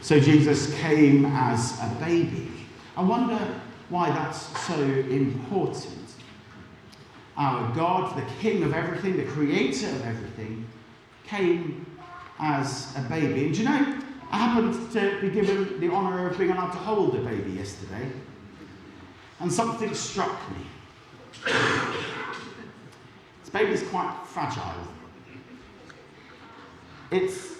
So Jesus came as a baby. I wonder why that's so important. Our God, the King of everything, the creator of everything, came as a baby. And do you know, I happened to be given the honour of being allowed to hold a baby yesterday. And something struck me. This baby's quite fragile. It's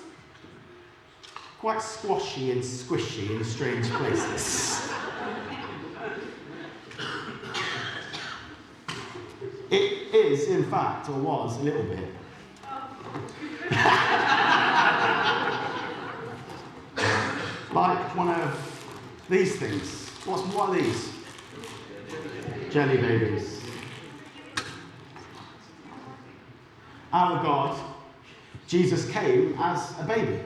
quite squashy and squishy in strange places. It is, in fact, or was, a little bit. Like one of these things. What are these? Jelly babies. Our God, Jesus, came as a baby.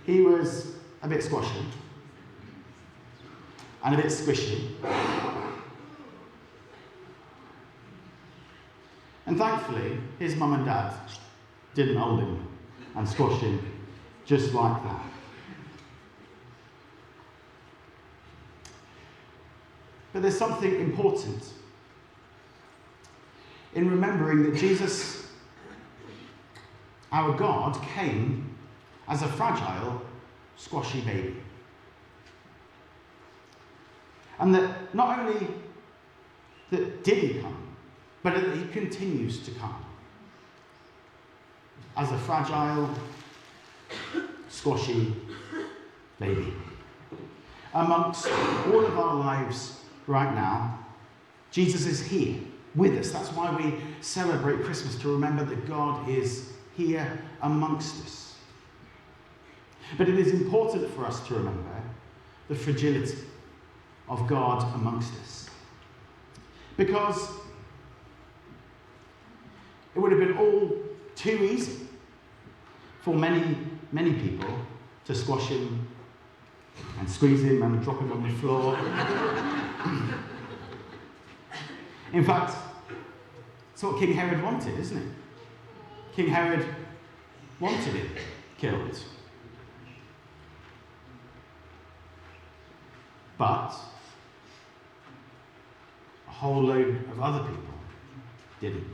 He was a bit squashy and a bit squishy. And thankfully, his mum and dad didn't hold him and squash him just like that. But there's something important in remembering that Jesus, our God, came as a fragile, squashy baby. And that not only that did he come, but that he continues to come as a fragile, squashy baby. Amongst all of our lives right now, Jesus is here with us. That's why we celebrate Christmas, to remember that God is here amongst us. But it is important for us to remember the fragility of God amongst us. Because it would have been all too easy for many, many people to squash him and squeeze him and drop him on the floor. In fact, it's what King Herod wanted, isn't it? King Herod wanted him killed. But a whole load of other people didn't.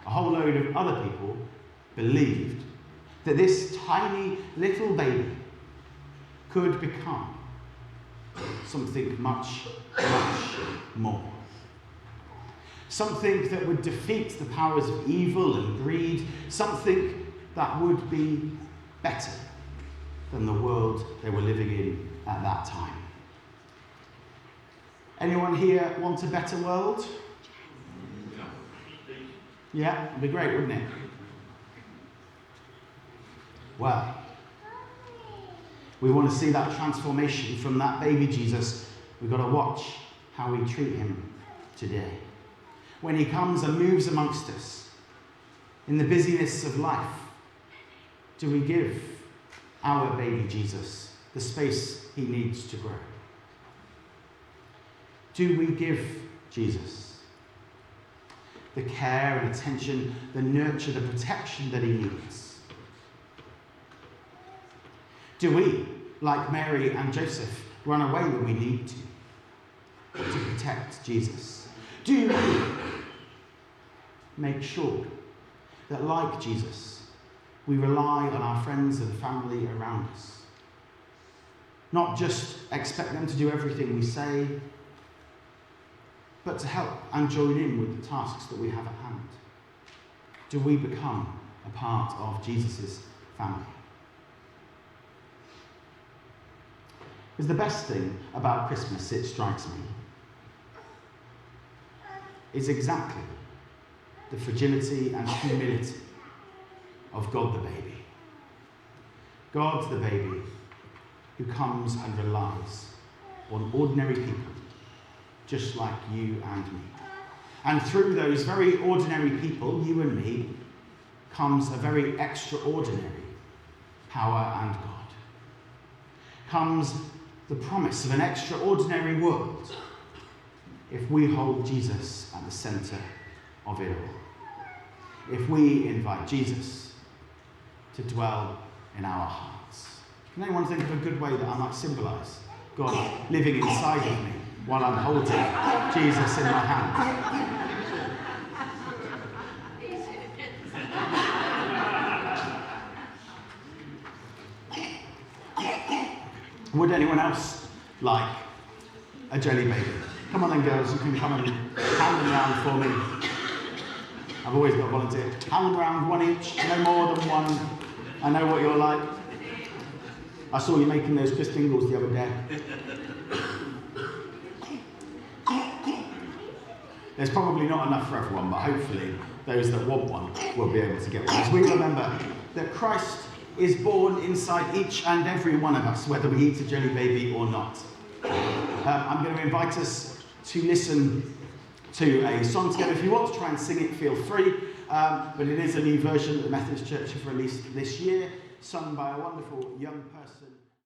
A whole load of other people believed that this tiny little baby could become something much, much more. Something that would defeat the powers of evil and greed. Something that would be better than the world they were living in at that time. Anyone here want a better world? Yeah, it'd be great, wouldn't it? Well, we want to see that transformation from that baby Jesus. We've got to watch how we treat him today. When he comes and moves amongst us in the busyness of life, do we give our baby Jesus the space he needs to grow? Do we give Jesus the care and attention, the nurture, the protection that he needs? Do we, like Mary and Joseph, run away when we need to protect Jesus? Do we make sure that, like Jesus, we rely on our friends and family around us? Not just expect them to do everything we say, but to help and join in with the tasks that we have at hand. Do we become a part of Jesus' family? Because the best thing about Christmas, it strikes me, is exactly the fragility and humility of God the baby. God the baby who comes and relies on ordinary people just like you and me. And through those very ordinary people, you and me, comes a very extraordinary power and God. Comes the promise of an extraordinary world if we hold Jesus at the centre of it all. If we invite Jesus to dwell in our hearts. Can anyone think of a good way that I might symbolise God living inside of me while I'm holding Jesus in my hand? Would anyone else like a jelly baby? Come on then, girls, you can come and hand them round for me. I've always got a volunteer. Hand them round, one each, no more than one. I know what you're like. I saw you making those Chris Dingles the other day. There's probably not enough for everyone, but hopefully those that want one will be able to get one. As we remember that Christ is born inside each and every one of us, whether we eat a jelly baby or not. I'm going to invite us to listen to a song together. If you want to try and sing it, feel free. But it is a new version that the Methodist Church have released this year, sung by a wonderful young person.